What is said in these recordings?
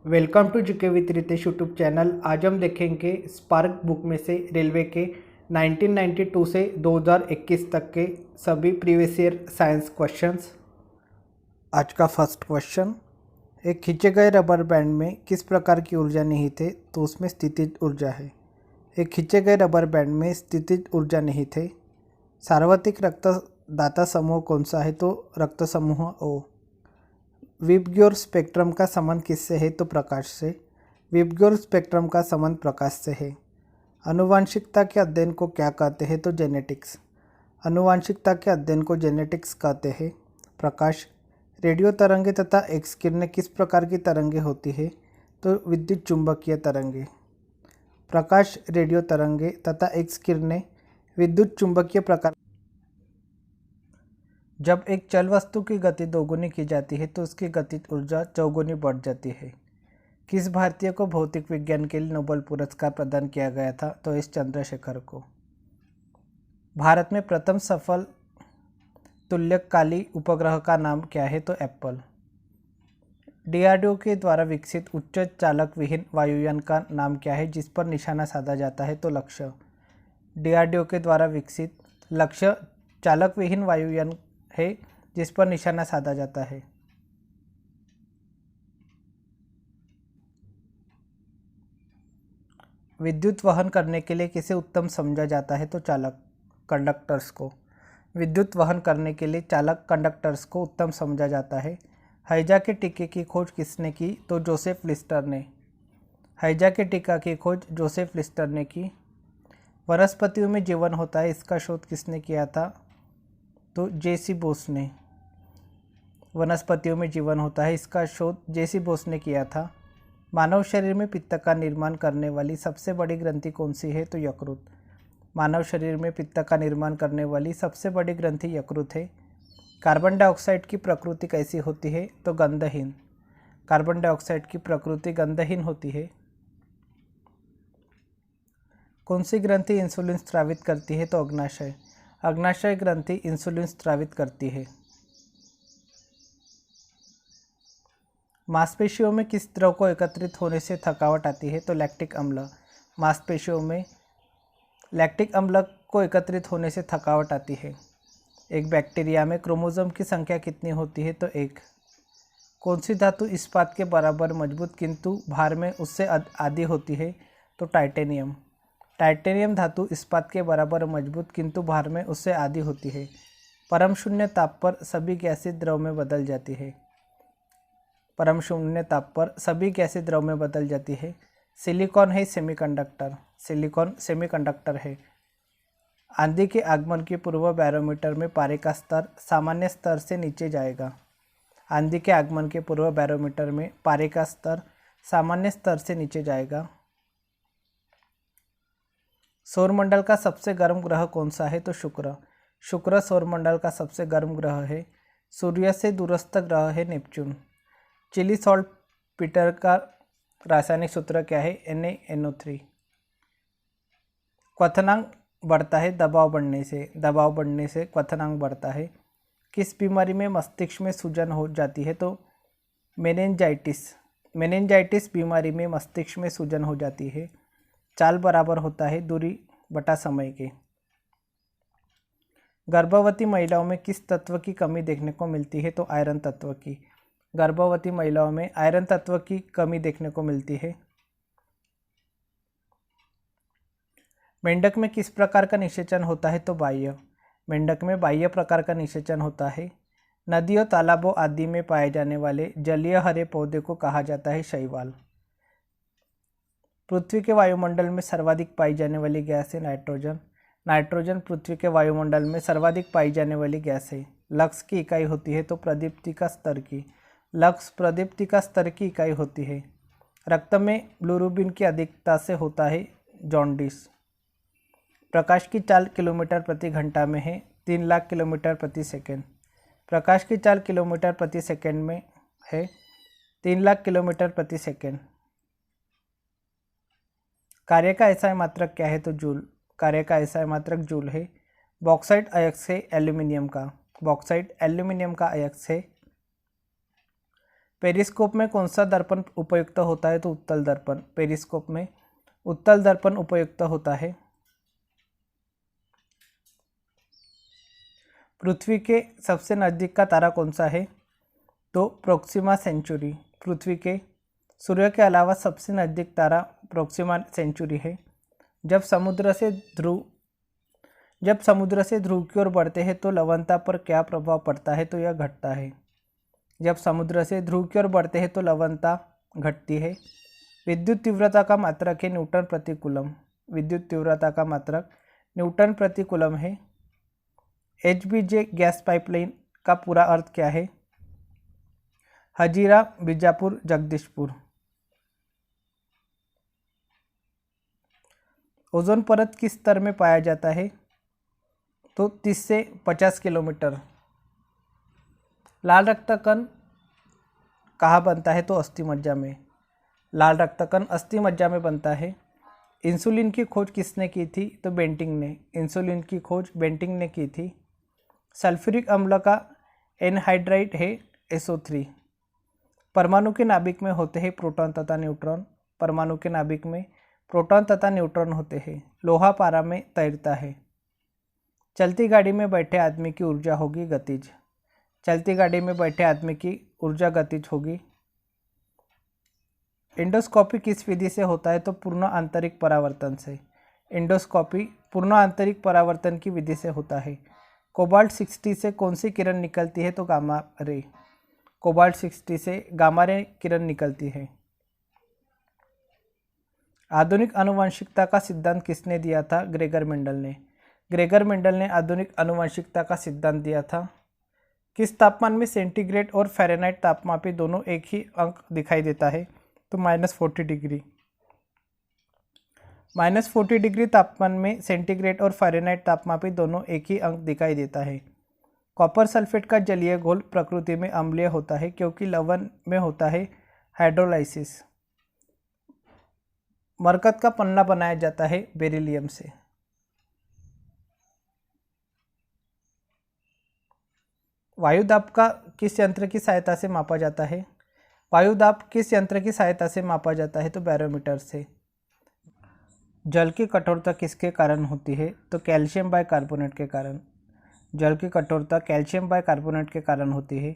Welcome to GK with Ritesh YouTube channel. आज हम देखेंगे स्पार्क बुक में से रेलवे के 1992 से 2021 तक के सभी प्रीवियस ईयर साइंस क्वेश्चंस। आज का फर्स्ट क्वेश्चन, एक खींचे गए रबर बैंड में किस प्रकार की ऊर्जा निहित है? तो उसमें स्थितिज ऊर्जा है। एक खींचे गए रबर बैंड में स्थितिज ऊर्जा निहित है। सार्वत्रिक रक्तदाता समूह कौन सा है? तो रक्त समूह ओ। विबग्योर स्पेक्ट्रम का संबंध किससे है? तो प्रकाश से। विबग्योर स्पेक्ट्रम का संबंध प्रकाश से है। आनुवंशिकता के अध्ययन को क्या कहते हैं? तो जेनेटिक्स। आनुवंशिकता के अध्ययन को जेनेटिक्स कहते हैं। प्रकाश। रेडियो तरंगे तथा एक्स किरणें किस प्रकार की तरंगे होती है? तो विद्युत चुंबकीय तरंगे। प्रकाश, रेडियो तरंगे तथा एक्स किरणें विद्युत चुंबकीय प्रकार। जब एक चल वस्तु की गति दोगुनी की जाती है तो उसकी गतिज ऊर्जा चौगुनी बढ़ जाती है। किस भारतीय को भौतिक विज्ञान के लिए नोबेल पुरस्कार प्रदान किया गया था? तो एस चंद्रशेखर को। भारत में प्रथम सफल तुल्यकाली उपग्रह का नाम क्या है? तो एप्पल। डीआरडीओ के द्वारा विकसित उच्च चालक विहीन वायुयान का नाम क्या है जिस पर निशाना साधा जाता है? तो लक्ष्य। डीआरडीओ के द्वारा विकसित लक्ष्य चालक विहीन वायुयान है जिस पर निशाना साधा जाता है। विद्युत वहन करने के लिए किसे उत्तम समझा जाता है? तो चालक कंडक्टर्स को। विद्युत वहन करने के लिए चालक कंडक्टर्स को उत्तम समझा जाता है। हैजा के टीके की खोज किसने की? तो जोसेफ लिस्टर ने। हैजा के टीका की खोज जोसेफ लिस्टर ने की। वनस्पतियों में जीवन होता है, इसका शोध किसने किया था? तो जेसी बोस ने। वनस्पतियों में जीवन होता है, इसका शोध जेसी बोस ने किया था। मानव शरीर में पित्त का निर्माण करने वाली सबसे बड़ी ग्रंथि कौन सी है? तो यकृत। मानव शरीर में पित्त का निर्माण करने वाली सबसे बड़ी ग्रंथि यकृत है। कार्बन डाइऑक्साइड की प्रकृति कैसी होती है? तो गंधहीन। कार्बन डाइऑक्साइड की प्रकृति गंधहीन होती है। कौन सी ग्रंथि इंसुलिन स्रावित करती है? तो अग्नाशय। अग्नाशय ग्रंथि इंसुलिन स्रावित करती है। मांसपेशियों में किस द्रव को एकत्रित होने से थकावट आती है? तो लैक्टिक अम्ल। मांसपेशियों में लैक्टिक अम्ल को एकत्रित होने से थकावट आती है। एक बैक्टीरिया में क्रोमोसोम की संख्या कितनी होती है? तो एक। कौन सी धातु इस्पात के बराबर मजबूत किंतु भार में उससे आधी होती है? तो टाइटेनियम। टाइटेनियम धातु इस्पात के बराबर मजबूत किंतु भार में उससे आधी होती है। परम शून्य ताप पर सभी गैसें द्रव में बदल जाती है। परम शून्य ताप पर सभी गैसें द्रव में बदल जाती है। सिलिकॉन है सेमीकंडक्टर। सिलिकॉन सेमीकंडक्टर है। आंधी के आगमन के पूर्व बैरोमीटर में पारे का स्तर सामान्य स्तर से नीचे जाएगा। आंधी के आगमन के पूर्व बैरोमीटर में पारे का स्तर सामान्य स्तर से नीचे जाएगा। सौरमंडल का सबसे गर्म ग्रह कौन सा है? तो शुक्र। शुक्र सौरमंडल का सबसे गर्म ग्रह है। सूर्य से दूरस्थ ग्रह है नेपच्यून। चिली सॉल्ट पीटर का रासायनिक सूत्र क्या है? NaNO3। क्वथनांक बढ़ता है दबाव बढ़ने से। दबाव बढ़ने से क्वथनांक बढ़ता है। किस बीमारी में मस्तिष्क में सूजन हो जाती है? तो मेनिंजाइटिस। मेनिंजाइटिस बीमारी में मस्तिष्क में सूजन हो जाती है। चाल बराबर होता है दूरी बटा समय के। गर्भवती महिलाओं में किस तत्व की कमी देखने को मिलती है? तो आयरन तत्व की। गर्भवती महिलाओं में आयरन तत्व की कमी देखने को मिलती है। मेंढक में किस प्रकार का निषेचन होता है? तो बाह्य। मेंढक में बाह्य प्रकार का निषेचन होता है। नदियों, तालाबों आदि में पाए जाने वाले जलीय हरे पौधे को कहा जाता है शैवाल। पृथ्वी के वायुमंडल में सर्वाधिक पाई जाने वाली गैस है नाइट्रोजन। नाइट्रोजन पृथ्वी के वायुमंडल में सर्वाधिक पाई जाने वाली गैस है। लक्स की इकाई होती है तो प्रदीप्ति का स्तर की। लक्स प्रदीप्ति का स्तर की इकाई होती है। रक्त में ब्लूरुबिन की अधिकता से होता है जॉन्डिस। प्रकाश की चाल किलोमीटर प्रति घंटा में है। 3 लाख किलोमीटर प्रति सेकंड। प्रकाश की चाल किलोमीटर प्रति सेकंड में है। 3 लाख किलोमीटर प्रति सेकंड। कार्य का ऐसा मात्रक क्या है? तो जूल। कार्य का ऐसा मात्रक जूल है। बॉक्साइट अयस्क है एल्यूमिनियम का। बॉक्साइट एल्यूमिनियम का अयस्क है। पेरिस्कोप में कौन सा दर्पण उपयुक्त होता है? तो उत्तल दर्पण। पेरिस्कोप में उत्तल दर्पण उपयुक्त होता है। पृथ्वी के सबसे नज़दीक का तारा कौन सा है? तो प्रोक्सिमा सेंचुरी। पृथ्वी के सूर्य के अलावा सबसे नज़दीक तारा प्रोक्सिमा सेंचुरी है। जब समुद्र से ध्रुव की ओर बढ़ते हैं तो लवणता पर क्या प्रभाव पड़ता है? तो यह घटता है। जब समुद्र से ध्रुव की ओर बढ़ते हैं तो लवणता घटती है। विद्युत तीव्रता का मात्रक है न्यूटन प्रति कूलम। विद्युत तीव्रता का मात्रक न्यूटन प्रति कूलम है। HBJ गैस पाइपलाइन का पूरा अर्थ क्या है? हजीरा, बीजापुर, जगदीशपुर। ओजोन परत किस स्तर में पाया जाता है? तो 30 से 50 किलोमीटर। लाल रक्त कण कहाँ बनता है? तो अस्थि मज्जा में। लाल रक्त कण अस्थि मज्जा में बनता है। इंसुलिन की खोज किसने की थी? तो बेंटिंग ने। इंसुलिन की खोज बेंटिंग ने की थी। सल्फ्यूरिक अम्ल का एनहाइड्राइड है SO3। परमाणु के नाभिक में होते हैं प्रोटॉन तथा न्यूट्रॉन। परमाणु के नाभिक में प्रोटॉन तथा न्यूट्रॉन होते हैं। लोहा पारा में तैरता है। चलती गाड़ी में बैठे आदमी की ऊर्जा होगी गतिज। चलती गाड़ी में बैठे आदमी की ऊर्जा गतिज होगी। एंडोस्कोपी किस विधि से होता है? तो पूर्ण आंतरिक परावर्तन से। एंडोस्कोपी पूर्ण आंतरिक परावर्तन की विधि से होता है। कोबाल्ट 60 से कौन सी किरण निकलती है? तो गामा रे। कोबाल्ट 60 से गामा रे किरण निकलती है। आधुनिक आनुवंशिकता का सिद्धांत किसने दिया था? ग्रेगर मेंडल ने। ग्रेगर मेंडल ने आधुनिक आनुवंशिकता का सिद्धांत दिया था। किस तापमान में सेंटीग्रेड और फ़ारेनहाइट तापमापी दोनों एक ही अंक दिखाई देता है? तो -40 डिग्री। -40 डिग्री तापमान में सेंटीग्रेड और फ़ारेनहाइट तापमापी दोनों एक ही अंक दिखाई देता है। कॉपर सल्फेट का जलीय घोल प्रकृति में अम्लीय होता है क्योंकि लवण में होता है हाइड्रोलाइसिस। मरकत का पन्ना बनाया जाता है बेरिलियम से। वायु दाब का किस यंत्र की सहायता से मापा जाता है? वायु दाब किस यंत्र की सहायता से मापा जाता है? तो बैरोमीटर से। जल की कठोरता किसके कारण होती है? तो कैल्शियम बाइकार्बोनेट के कारण। जल की कठोरता कैल्शियम बाइकार्बोनेट के कारण होती है।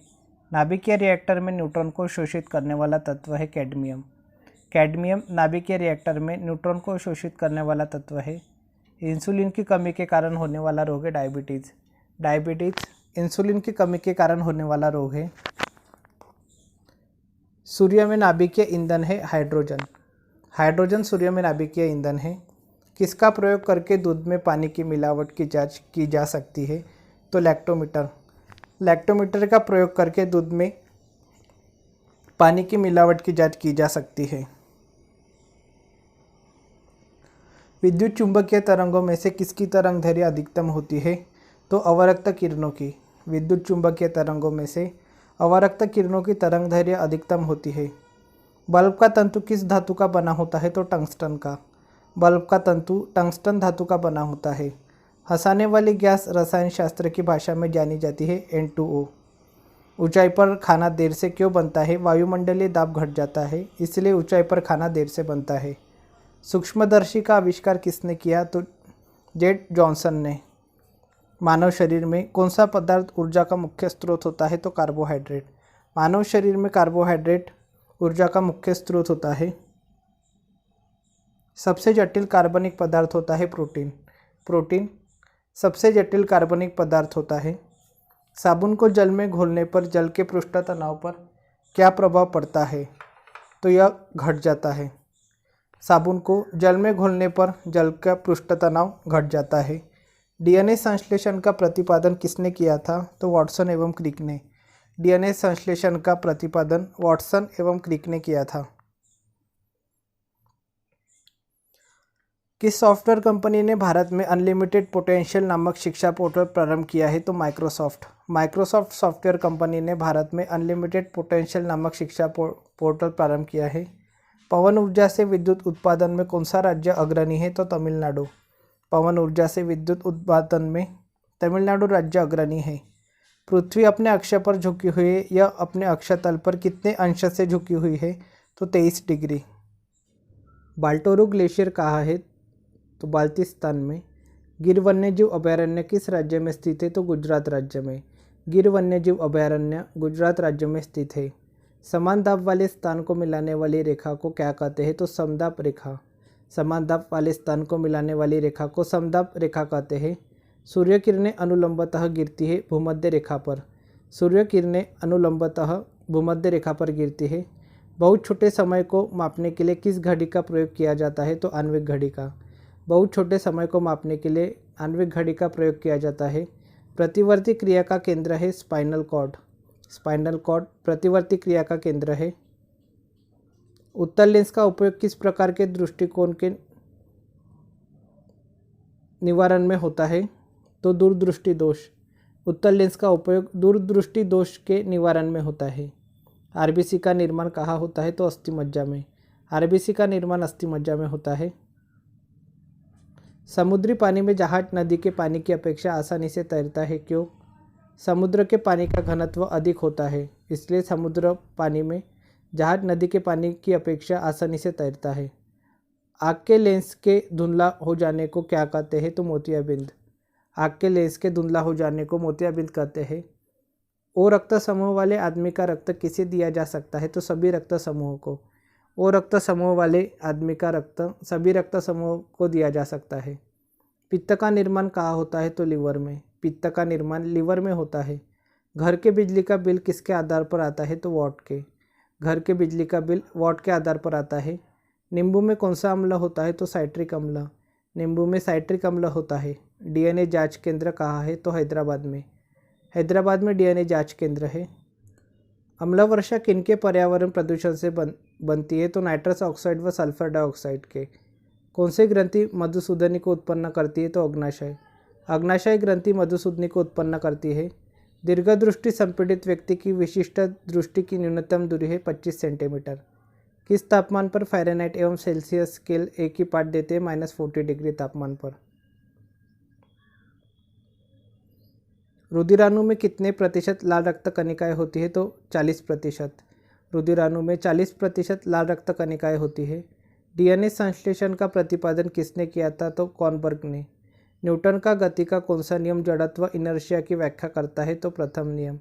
नाभिकीय रिएक्टर में न्यूट्रॉन को शोषित करने वाला तत्व है कैडमियम। कैडमियम नाभिकीय रिएक्टर में न्यूट्रॉन को शोषित करने वाला तत्व है। इंसुलिन की कमी के कारण होने वाला रोग है डायबिटीज़। डायबिटीज़ इंसुलिन की कमी के कारण होने वाला रोग है। सूर्य में नाभिकीय ईंधन है हाइड्रोजन। हाइड्रोजन सूर्य में नाभिकीय ईंधन है। किसका प्रयोग करके दूध में पानी की मिलावट की जांच की जा सकती है? तो लैक्टोमीटर। लैक्टोमीटर का प्रयोग करके दूध में पानी की मिलावट की जांच की जा सकती है। विद्युत चुंबकीय तरंगों में से किसकी तरंगदैर्घ्य अधिकतम होती है? तो अवरक्त किरणों की। विद्युत चुंबकीय तरंगों में से अवरक्त किरणों की तरंगदैर्घ्य अधिकतम होती है। बल्ब का तंतु किस धातु का बना होता है? तो टंगस्टन का। बल्ब का तंतु टंगस्टन धातु का बना होता है। हंसाने वाली गैस रसायन शास्त्र की भाषा में जानी जाती है N2O। ऊंचाई पर खाना देर से क्यों बनता है? वायुमंडलीय दाब घट जाता है, इसलिए ऊंचाई पर खाना देर से बनता है। सूक्ष्मदर्शी का आविष्कार किसने किया? तो जेड जॉनसन ने। मानव शरीर में कौन सा पदार्थ ऊर्जा का मुख्य स्रोत होता है? तो कार्बोहाइड्रेट। मानव शरीर में कार्बोहाइड्रेट ऊर्जा का मुख्य स्रोत होता है। सबसे जटिल कार्बनिक पदार्थ होता है प्रोटीन। प्रोटीन सबसे जटिल कार्बनिक पदार्थ होता है। साबुन को जल में घोलने पर जल के पृष्ठ तनाव पर क्या प्रभाव पड़ता है? तो यह घट जाता है। साबुन को जल में घोलने पर जल का पृष्ठ तनाव घट जाता है। DNA संश्लेषण का प्रतिपादन किसने किया था? तो वाटसन एवं क्रिक ने। DNA संश्लेषण का प्रतिपादन वाटसन एवं क्रिक ने किया था। किस सॉफ्टवेयर कंपनी ने भारत में अनलिमिटेड पोटेंशियल नामक शिक्षा पोर्टल प्रारंभ किया है? तो माइक्रोसॉफ्ट। माइक्रोसॉफ्ट सॉफ्टवेयर कंपनी ने भारत में अनलिमिटेड पोटेंशियल नामक शिक्षा पोर्टल प्रारंभ किया है। पवन ऊर्जा से विद्युत उत्पादन में कौन सा राज्य अग्रणी है? तो तमिलनाडु। पवन ऊर्जा से विद्युत उत्पादन में तमिलनाडु राज्य अग्रणी है। पृथ्वी अपने अक्ष पर झुकी हुई है, यह अपने अक्ष तल पर कितने अंश से झुकी हुई है? तो 23 डिग्री। बाल्टोरो ग्लेशियर कहाँ है? तो बाल्टिस्तान में। गिर वन्यजीव अभयारण्य किस राज्य में स्थित है? तो गुजरात राज्य में। गिर वन्यजीव अभयारण्य गुजरात राज्य में स्थित है। समान दाब वाले स्थान को मिलाने वाली रेखा को क्या कहते हैं? तो समदाब रेखा। समान दाब वाले स्थान को मिलाने वाली रेखा को समदाब रेखा कहते हैं। सूर्य किरणें अनुलंबतः गिरती है भूमध्य रेखा पर। सूर्य किरणें अनुलंबतः भूमध्य रेखा पर गिरती है। बहुत छोटे समय को मापने के लिए किस घड़ी का प्रयोग किया जाता है? तो आणविक घड़ी का। बहुत छोटे समय को मापने के लिए आणविक घड़ी का प्रयोग किया जाता है। प्रतिवर्ती क्रिया का केंद्र है स्पाइनल कॉर्ड। स्पाइनल कॉर्ड प्रतिवर्ती क्रिया का केंद्र है। उत्तल लेंस का उपयोग किस प्रकार के दृष्टिकोण के निवारण में होता है? तो दूरदृष्टि दोष। उत्तल लेंस का उपयोग दूरदृष्टि दोष के निवारण में होता है। आरबीसी का निर्माण कहाँ होता है? तो अस्थिमज्जा में। आरबीसी का निर्माण अस्थिमज्जा में होता है। समुद्री पानी में जहाज नदी के पानी की अपेक्षा आसानी से तैरता है, क्यों? समुद्र के पानी का घनत्व अधिक होता है, इसलिए समुद्र पानी में जहाज नदी के पानी की अपेक्षा आसानी से तैरता है। आँख के लेंस के धुंधला हो जाने को क्या कहते हैं? तो मोतियाबिंद। आँख के लेंस के धुंधला हो जाने को मोतियाबिंद कहते हैं। ओ रक्त समूह वाले आदमी का रक्त किसे दिया जा सकता है? तो सभी रक्त समूहों को। ओ रक्त समूह वाले आदमी का रक्त सभी रक्त समूहों को दिया जा सकता है। पित्त का निर्माण कहाँ होता है? तो लीवर में। पित्त का निर्माण लीवर में होता है। घर के बिजली का बिल किसके आधार पर आता है? तो वॉट के। घर के बिजली का बिल वॉट के आधार पर आता है। नींबू में कौन सा अम्ल होता है? तो साइट्रिक अम्ल। नींबू में साइट्रिक अम्ल होता है। डीएनए जांच केंद्र कहाँ है? तो हैदराबाद में। हैदराबाद में डीएनए जांच केंद्र है। अम्ल वर्षा किनके पर्यावरण प्रदूषण से बनती है? तो नाइट्रस ऑक्साइड व सल्फर डाइऑक्साइड के। कौन सी ग्रंथि मधुसूदनी को उत्पन्न करती है? तो अग्नाशय। अग्नाशय ग्रंथि मधुसूदनी को उत्पन्न करती है। दीर्घदृष्टि संपीड़ित व्यक्ति की विशिष्ट दृष्टि की न्यूनतम दूरी है 25 सेंटीमीटर। किस तापमान पर फ़ारेनहाइट एवं सेल्सियस स्केल एक ही पाठ देते हैं? -40 डिग्री तापमान पर। रुधिराणु में कितने प्रतिशत लाल रक्त कणिकाएं होती है? तो 40%। रुधिराणु में 40% लाल रक्त कणिकाएं होती है। डीएनए संश्लेषण का प्रतिपादन किसने किया था? तो कॉर्नबर्ग ने। न्यूटन का गति का कौन सा नियम जड़त्व इनर्शिया की व्याख्या करता है? तो प्रथम नियम।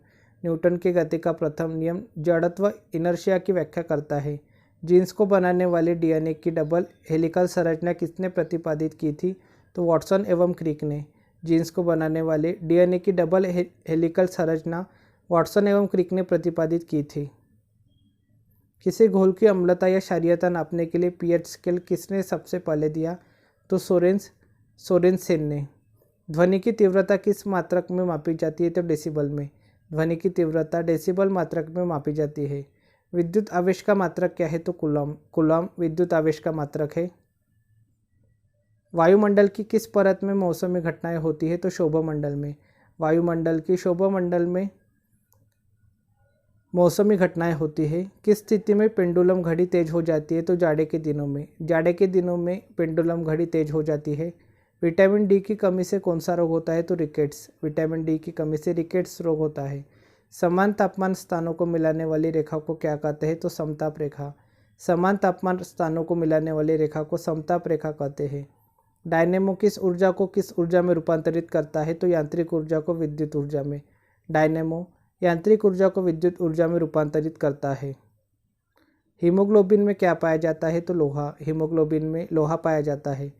न्यूटन के गति का प्रथम नियम जड़त्व इनर्शिया की व्याख्या करता है। जीन्स को बनाने वाले डीएनए की डबल हेलिकल संरचना किसने प्रतिपादित की थी? तो वाटसन एवं क्रिक ने। जीन्स को बनाने वाले डीएनए की डबल हेलिकल संरचना वाटसन एवं क्रिक ने प्रतिपादित की थी। किसी घोल की अम्लता या क्षारीयता नापने के लिए पीएच स्केल किसने सबसे पहले दिया? तो सोरेनसेन ने। ध्वनि की तीव्रता किस मात्रक में मापी जाती है? तो डेसिबल में। ध्वनि की तीव्रता डेसिबल मात्रक में मापी जाती है। विद्युत आवेश का मात्रक क्या है? तो कूलॉम। कूलॉम विद्युत आवेश का मात्रक है। वायुमंडल की किस परत में मौसमी घटनाएं होती है? तो क्षोभमंडल में। वायुमंडल की क्षोभमंडल में मौसमी घटनाएं होती है। किस स्थिति में पेंडुलम घड़ी तेज हो जाती है? तो जाड़े के दिनों में। जाड़े के दिनों में पेंडुलम घड़ी तेज हो जाती है। विटामिन डी की कमी से कौन सा रोग होता है? तो रिकेट्स। विटामिन डी की कमी से रिकेट्स रोग होता है। समान तापमान स्थानों को मिलाने वाली रेखा को क्या कहते हैं? तो समताप रेखा। समान तापमान स्थानों को मिलाने वाली रेखा को समताप रेखा कहते हैं। डायनेमो किस ऊर्जा को किस ऊर्जा में रूपांतरित करता है? तो यांत्रिक ऊर्जा को विद्युत ऊर्जा में। डायनेमो यांत्रिक ऊर्जा को विद्युत ऊर्जा में रूपांतरित करता है। हीमोग्लोबिन में क्या पाया जाता है? तो लोहा। हीमोग्लोबिन में लोहा पाया जाता है।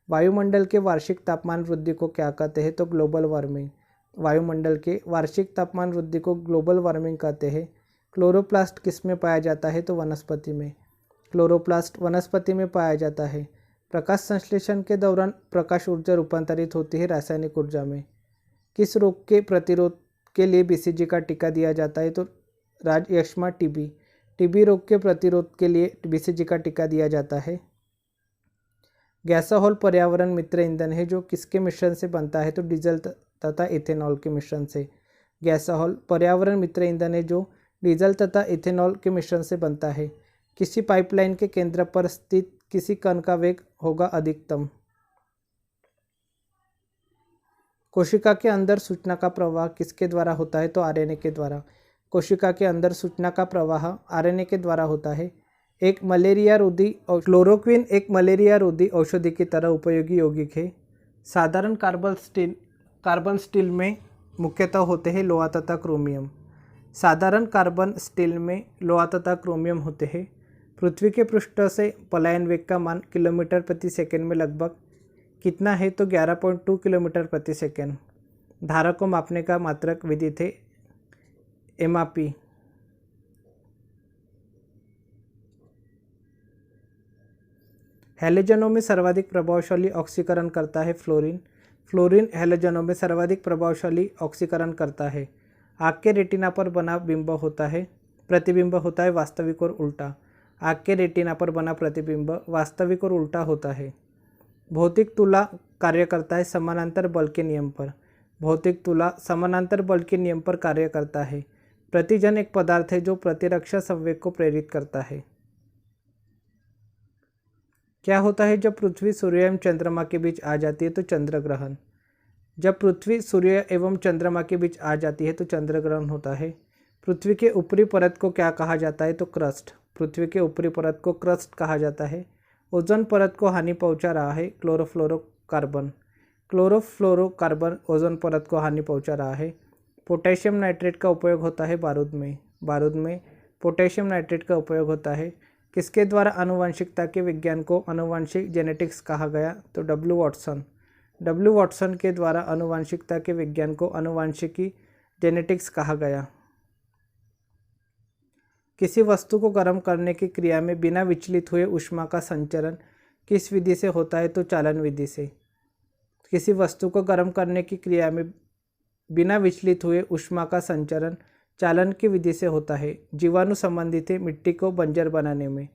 वायुमंडल के वार्षिक तापमान वृद्धि को क्या कहते हैं? तो ग्लोबल वार्मिंग। वायुमंडल के वार्षिक तापमान वृद्धि को ग्लोबल वार्मिंग कहते हैं। क्लोरोप्लास्ट किस में पाया जाता है? तो वनस्पति में। क्लोरोप्लास्ट वनस्पति में पाया जाता है। प्रकाश संश्लेषण के दौरान प्रकाश ऊर्जा रूपांतरित होती है रासायनिक ऊर्जा में। किस रोग के प्रतिरोध के लिए बीसीजी का टीका दिया जाता है? तो राजयक्ष्मा टीबी। टीबी रोग के प्रतिरोध के लिए बीसीजी का टीका दिया जाता है। गैसोहॉल पर्यावरण मित्र ईंधन है जो किसके मिश्रण से बनता है? तो डीजल तथा इथेनॉल के मिश्रण से। गैसोहॉल पर्यावरण मित्र ईंधन है जो डीजल तथा इथेनॉल के मिश्रण से बनता है। किसी पाइपलाइन के केंद्र पर स्थित किसी कण का वेग होगा अधिकतम? कोशिका के अंदर सूचना का प्रवाह किसके द्वारा होता है? तो आरएनए के द्वारा। कोशिका के अंदर सूचना का प्रवाह आरएनए के द्वारा होता है। एक मलेरिया रोधी और क्लोरोक्विन एक मलेरिया रोधी औषधि की तरह उपयोगी यौगिक है। साधारण कार्बन स्टील में मुख्यतः होते हैं लोहा तथा क्रोमियम। साधारण कार्बन स्टील में लोहा तथा क्रोमियम होते हैं। पृथ्वी के पृष्ठ से पलायन वेग का मान किलोमीटर प्रति सेकंड में लगभग कितना है? तो 11.2 किलोमीटर प्रति सेकंड। धारा को मापने का मात्रक विधि थे एमआरपी। हैलोजनों में सर्वाधिक प्रभावशाली ऑक्सीकरण करता है फ्लोरीन। फ्लोरीन हैलोजनों में सर्वाधिक प्रभावशाली ऑक्सीकरण करता है। आँख के रेटिना पर बना प्रतिबिंब होता है वास्तविक और उल्टा। आँख के रेटिना पर बना प्रतिबिंब वास्तविक और उल्टा होता है। भौतिक तुला कार्य करता है समानांतर बल के नियम पर। भौतिक तुला समानांतर बल के नियम पर कार्य करता है। प्रतिजन एक पदार्थ है जो प्रतिरक्षा संवेग को प्रेरित करता है। क्या होता है जब पृथ्वी सूर्य एवं चंद्रमा के बीच आ जाती है? तो चंद्र ग्रहण। जब पृथ्वी सूर्य एवं चंद्रमा के बीच आ जाती है तो चंद्र ग्रहण होता है। पृथ्वी के ऊपरी परत को क्या कहा जाता है? तो क्रस्ट। पृथ्वी के ऊपरी परत को क्रस्ट कहा जाता है। ओजोन परत को हानि पहुंचा रहा है क्लोरोफ्लोरोकार्बन। क्लोरोफ्लोरोकार्बन ओजोन परत को हानि पहुंचा रहा है। पोटेशियम नाइट्रेट का उपयोग होता है बारूद में। बारूद में पोटेशियम नाइट्रेट का उपयोग होता है। किसके द्वारा आनुवंशिकता के विज्ञान को आनुवंशिक जेनेटिक्स कहा गया? तो डब्ल्यू वाटसन। डब्ल्यू वाटसन के द्वारा आनुवंशिकता के विज्ञान को आनुवंशिकी जेनेटिक्स कहा गया। किसी वस्तु को गर्म करने की क्रिया में बिना विचलित हुए ऊष्मा का संचरण किस विधि से होता है? तो चालन विधि से। किसी वस्तु को गर्म करने की क्रिया में बिना विचलित हुए ऊष्मा का संचरण चालन की विधि से होता है। जीवाणु संबंधित है मिट्टी को बंजर बनाने में।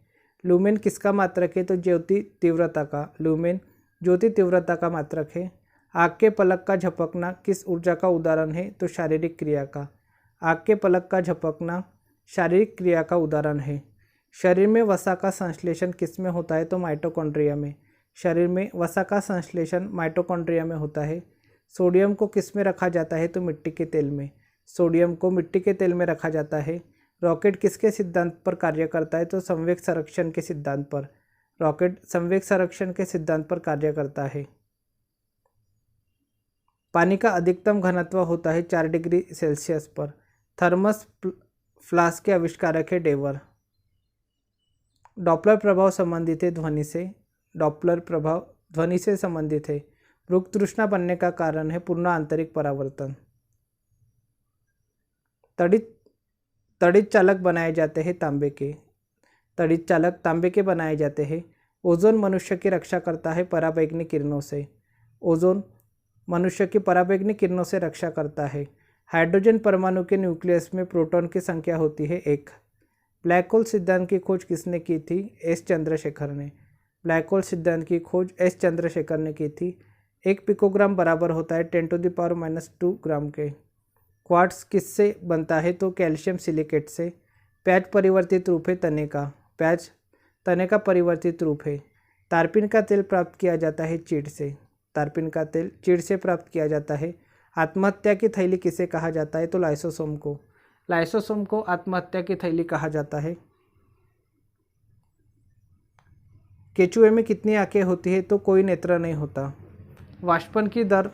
लुमेन किसका मात्रक है? तो ज्योति तीव्रता का। लुमेन ज्योति तीव्रता का मात्रक है। आग के पलक का झपकना किस ऊर्जा का उदाहरण है? तो शारीरिक क्रिया का। आग के पलक का झपकना शारीरिक क्रिया का उदाहरण है। शरीर में वसा का संश्लेषण किस में होता है? तो माइटोकॉन्ड्रिया में। शरीर में वसा का संश्लेषण माइटोकॉन्ड्रिया में होता है। सोडियम को किस में रखा जाता है? तो मिट्टी के तेल में। सोडियम को मिट्टी के तेल में रखा जाता है। रॉकेट किसके सिद्धांत पर कार्य करता है? तो संवेग संरक्षण के सिद्धांत पर। रॉकेट संवेग संरक्षण के सिद्धांत पर कार्य करता है। पानी का अधिकतम घनत्व होता है 4 डिग्री सेल्सियस पर। थर्मस फ्लास्क के आविष्कारक है डेवर। डॉपलर प्रभाव संबंधित है ध्वनि से। डॉपलर प्रभाव ध्वनि से संबंधित है। भ्रूक तृष्णा बनने का कारण है पूर्ण आंतरिक परावर्तन। तड़ित चालक बनाए जाते हैं तांबे के। तड़ित चालक तांबे के बनाए जाते हैं। ओजोन मनुष्य की रक्षा करता है पराबैंगनी किरणों से। ओजोन मनुष्य की पराबैंगनी किरणों से रक्षा करता है। हाइड्रोजन परमाणु के न्यूक्लियस में प्रोटॉन की संख्या होती है 1। ब्लैक होल सिद्धांत की खोज किसने की थी? एस चंद्रशेखर ने। ब्लैक होल सिद्धांत की खोज एस चंद्रशेखर ने की थी। 1 पिकोग्राम बराबर होता है 10⁻⁻² ग्राम के। क्वार्ट्स किससे बनता है? तो कैल्शियम सिलिकेट से। प्याज परिवर्तित रूप है तने का। प्याज तने का परिवर्तित रूप है। तारपीन का तेल प्राप्त किया जाता है चीड़ से। तारपीन का तेल चीड़ से प्राप्त किया जाता है। आत्महत्या की थैली किसे कहा जाता है? तो लाइसोसोम को। लाइसोसोम को आत्महत्या की थैली कहा जाता है। केचुए में कितनी आंखें होती है? तो कोई नेत्र नहीं होता। वाष्पन की दर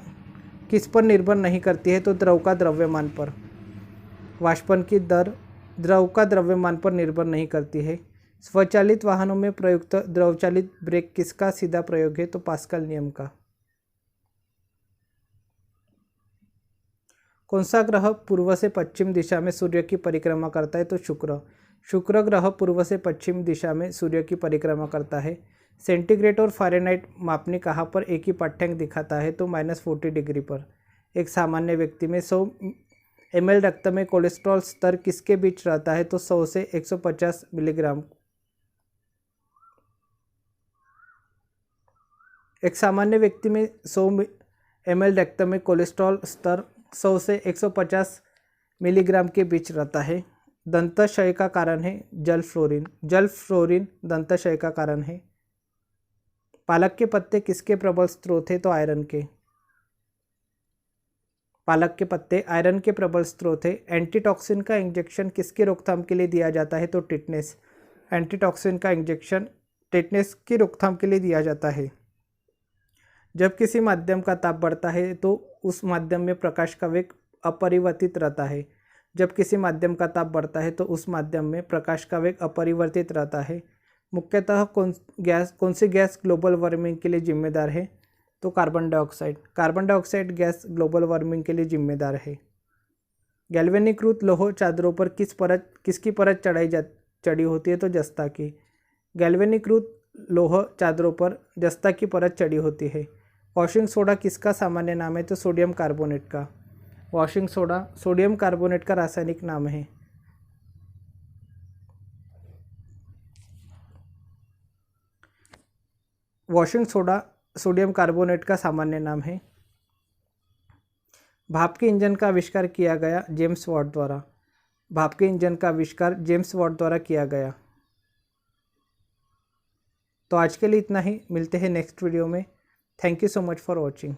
किस पर निर्भर नहीं करती है? तो द्रव का द्रव्यमान पर। वाष्पन की दर द्रव का द्रव्यमान पर निर्भर नहीं करती है। स्वचालित वाहनों में प्रयुक्त द्रवचालित ब्रेक किसका सीधा प्रयोग है? तो पास्कल नियम का। कौन सा ग्रह पूर्व से पश्चिम दिशा में सूर्य की परिक्रमा करता है? तो शुक्र। शुक्र ग्रह पूर्व से पश्चिम दिशा में सूर्य की परिक्रमा करता है। सेंटीग्रेड और फ़ारेनहाइट मापने कहाँ पर एक ही पाठ्यांक दिखाता है? तो -40 डिग्री पर। एक सामान्य व्यक्ति में 100 ml रक्त में कोलेस्ट्रॉल स्तर किसके बीच रहता है? तो 100 से 150 मिलीग्राम। एक सामान्य व्यक्ति में 100 ml रक्त में कोलेस्ट्रॉल स्तर 100 से 150 मिलीग्राम के बीच रहता है। दंतक्षय का कारण है जल फ्लोरीन। जल फ्लोरीन दंतक्षय का कारण है। पालक के पत्ते किसके प्रबल स्रोत है? तो आयरन के। पालक के पत्ते आयरन के प्रबल स्रोत है। एंटीटॉक्सिन का इंजेक्शन किसकी रोकथाम के लिए दिया जाता है? तो टिटनेस। एंटीटॉक्सिन का इंजेक्शन टिटनेस की रोकथाम के लिए दिया जाता है। जब किसी माध्यम का ताप बढ़ता है तो उस माध्यम में प्रकाश का वेग अपरिवर्तित रहता है। जब किसी माध्यम का ताप बढ़ता है तो उस माध्यम में प्रकाश का वेग अपरिवर्तित रहता है। मुख्यतः कौन सी गैस ग्लोबल वार्मिंग के लिए जिम्मेदार है? तो carbon dioxide. Carbon dioxide gas global warming के लिए जिम्मेदार है। गैल्वेनीकृत लौह चादरों पर किसकी परत चढ़ी होती है? तो जस्ता की। गैल्वेनीकृत लौह चादरों पर जस्ता की परत चढ़ी होती है। वॉशिंग सोडा किसका सामान्य नाम है? तो सोडियम कार्बोनेट का। वॉशिंग सोडा सोडियम कार्बोनेट का रासायनिक नाम है। वॉशिंग सोडा सोडियम कार्बोनेट का सामान्य नाम है। भाप के इंजन का आविष्कार किया गया जेम्स वाट द्वारा। भाप के इंजन का आविष्कार जेम्स वाट द्वारा किया गया। तो आज के लिए इतना ही, मिलते हैं नेक्स्ट वीडियो में। Thank you so much for watching.